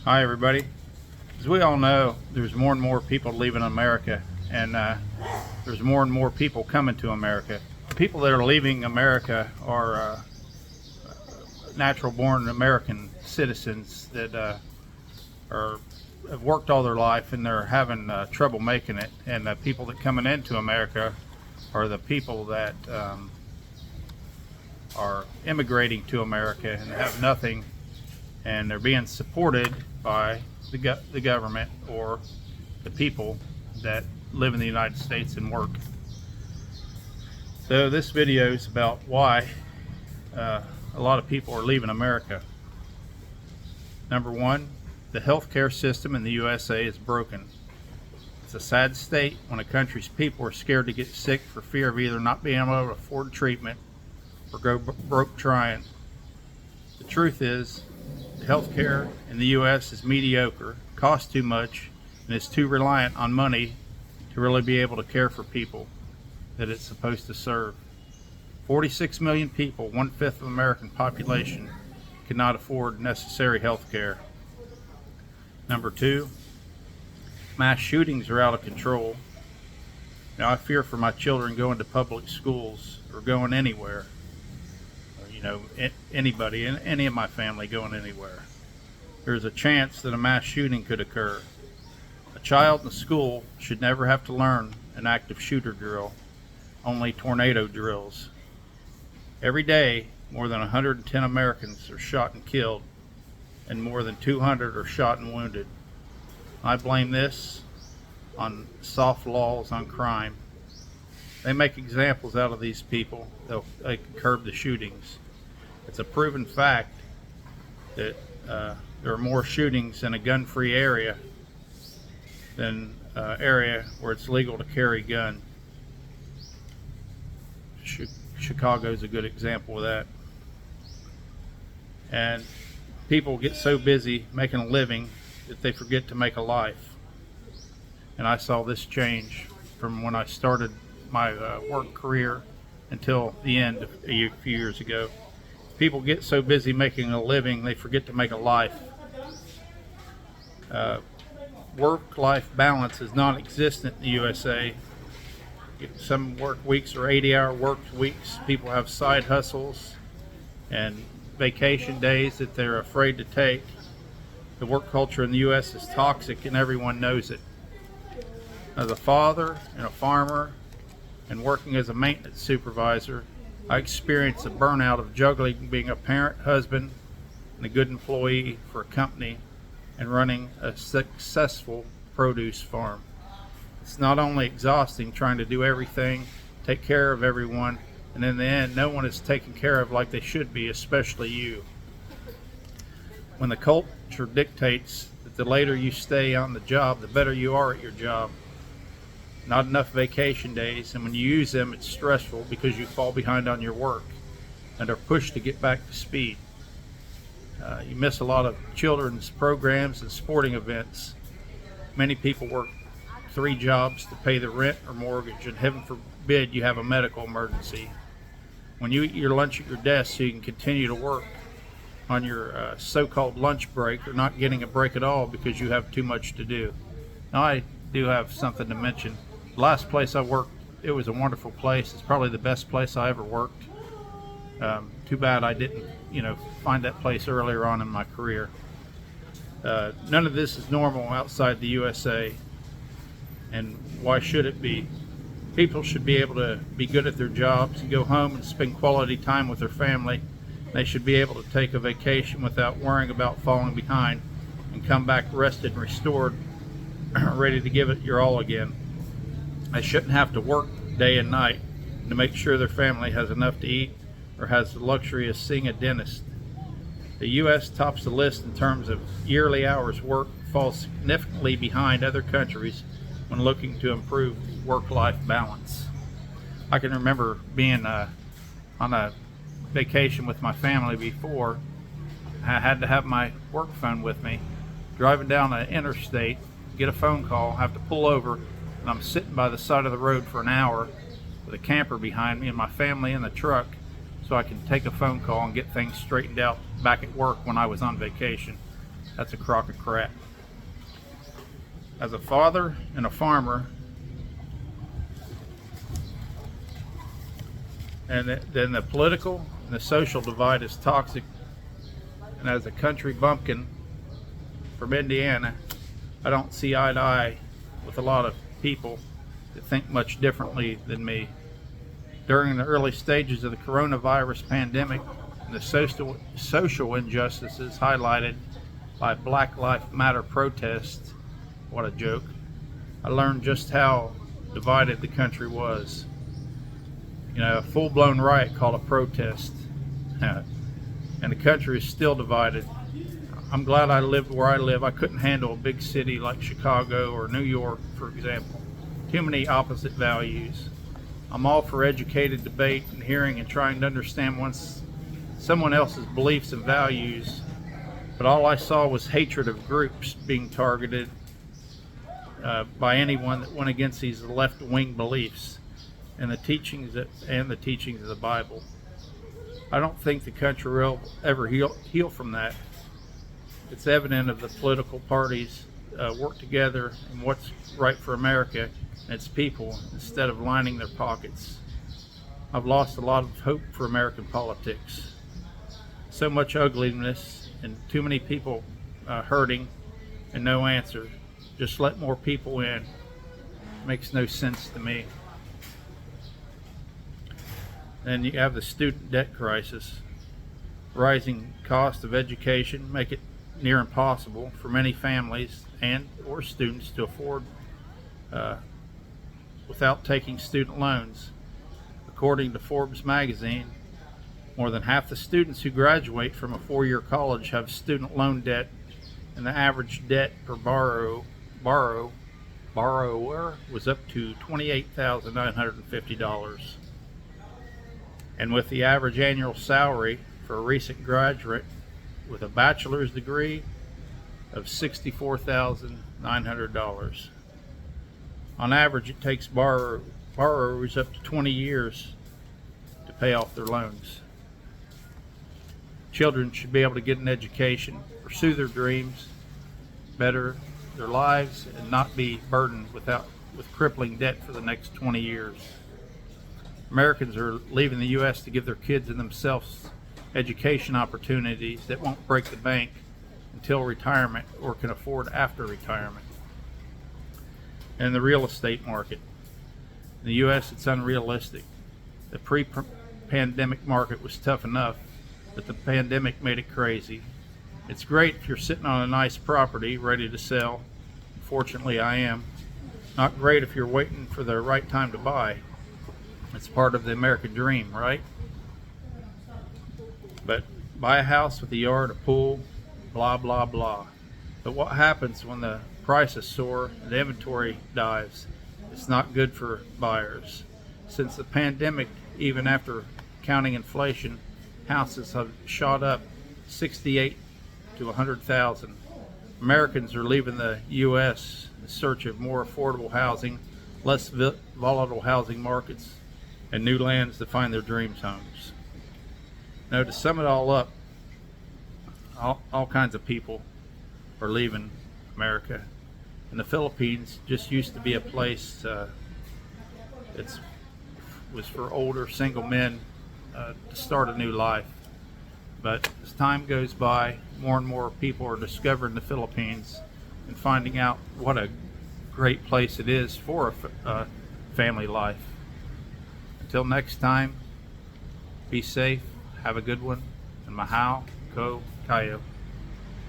Hi everybody. As we all know, there's more and more people leaving America, and there's more and more people coming to America. The people that are leaving America are natural-born American citizens that have worked all their life and they're having trouble making it. And the people that coming into America are the people that are immigrating to America and have nothing, and they're being supported by the government or the people that live in the United States and work. So this video is about why a lot of people are leaving America. Number one, the healthcare system in the USA is broken. It's a sad state when a country's people are scared to get sick for fear of either not being able to afford treatment or go broke trying. The truth is, healthcare in the U.S. is mediocre, costs too much, and is too reliant on money to really be able to care for people that it's supposed to serve. 46 million people, 1/5 of the American population, cannot afford necessary health care. Number two, mass shootings are out of control. Now, I fear for my children going to public schools or going anywhere. Anybody, any of my family going anywhere. There's a chance that a mass shooting could occur. A child in school should never have to learn an active shooter drill, only tornado drills. Every day, more than 110 Americans are shot and killed, and more than 200 are shot and wounded. I blame this on soft laws on crime. They make examples out of these people. They can curb the shootings. It's a proven fact that there are more shootings in a gun-free area than area where it's legal to carry a gun. Chicago is a good example of that. And people get so busy making a living that they forget to make a life. And I saw this change from when I started my work career until the end a few years ago. People get so busy making a living, they forget to make a life. Work-life balance is non-existent in the USA. Some work weeks are 80-hour work weeks. People have side hustles and vacation days that they're afraid to take. The work culture in the U.S. is toxic, and everyone knows it. As a father and a farmer and working as a maintenance supervisor, I experienced the burnout of juggling being a parent, husband, and a good employee for a company and running a successful produce farm. It's not only exhausting trying to do everything, take care of everyone, and in the end, no one is taken care of like they should be, especially you. When the culture dictates that the later you stay on the job, the better you are at your job. Not enough vacation days, and when you use them, it's stressful because you fall behind on your work and are pushed to get back to speed. You miss a lot of children's programs and sporting events. Many people work 3 jobs to pay the rent or mortgage, and heaven forbid you have a medical emergency. When you eat your lunch at your desk so you can continue to work on your so-called lunch break, or not getting a break at all because you have too much to do. Now, I do have something to mention. The last place I worked, it was a wonderful place. It's probably the best place I ever worked. Too bad I didn't, find that place earlier on in my career. None of this is normal outside the USA, and why should it be? People should be able to be good at their jobs and go home and spend quality time with their family. They should be able to take a vacation without worrying about falling behind and come back rested and restored, ready to give it your all again. They shouldn't have to work day and night to make sure their family has enough to eat or has the luxury of seeing a dentist. The U.S. tops the list in terms of yearly hours worked, falls significantly behind other countries when looking to improve work-life balance. I can remember being on a vacation with my family before. I had to have my work phone with me. Driving down an interstate, get a phone call, have to pull over, and I'm sitting by the side of the road for an hour with a camper behind me and my family in the truck so I can take a phone call and get things straightened out back at work when I was on vacation. That's a crock of crap. As a father and a farmer, and then the political and the social divide is toxic. And as a country bumpkin from Indiana, I don't see eye to eye with a lot of people that think much differently than me. During the early stages of the coronavirus pandemic and the social injustices highlighted by Black Lives Matter protests, what a joke, I learned just how divided the country was. You know, a full-blown riot called a protest, and the country is still divided. I'm glad I lived where I live. I couldn't handle a big city like Chicago or New York, for example. Too many opposite values. I'm all for educated debate and hearing and trying to understand someone else's beliefs and values, but all I saw was hatred of groups being targeted by anyone that went against these left-wing beliefs and the teachings of the Bible. I don't think the country will ever heal from that. It's evident of the political parties work together in what's right for America and its people instead of lining their pockets. I've lost a lot of hope for American politics. So much ugliness and too many people hurting and no answer. Just let more people in. Makes no sense to me. Then you have the student debt crisis. Rising cost of education make it near impossible for many families and or students to afford without taking student loans. According to Forbes magazine, more than half the students who graduate from a four-year college have student loan debt, and the average debt per borrower was up to $28,950. And with the average annual salary for a recent graduate with a bachelor's degree of $64,900. On average, it takes borrowers up to 20 years to pay off their loans. Children should be able to get an education, pursue their dreams, better their lives, and not be burdened with crippling debt for the next 20 years. Americans are leaving the U.S. to give their kids and themselves education opportunities that won't break the bank until retirement or can afford after retirement. And the real estate market. In the U.S., it's unrealistic. The pre-pandemic market was tough enough, but the pandemic made it crazy. It's great if you're sitting on a nice property ready to sell. Fortunately, I am. Not great if you're waiting for the right time to buy. It's part of the American dream, right? But buy a house with a yard, a pool, blah, blah, blah. But what happens when the prices soar and the inventory dives? It's not good for buyers. Since the pandemic, even after counting inflation, houses have shot up 68 to 100,000. Americans are leaving the U.S. in search of more affordable housing, less volatile housing markets, and new lands to find their dreams homes. Now, to sum it all up, all kinds of people are leaving America. And the Philippines just used to be a place that was for older single men to start a new life. But as time goes by, more and more people are discovering the Philippines and finding out what a great place it is for a family life. Until next time, be safe, have a good one, and mahal ko kayo.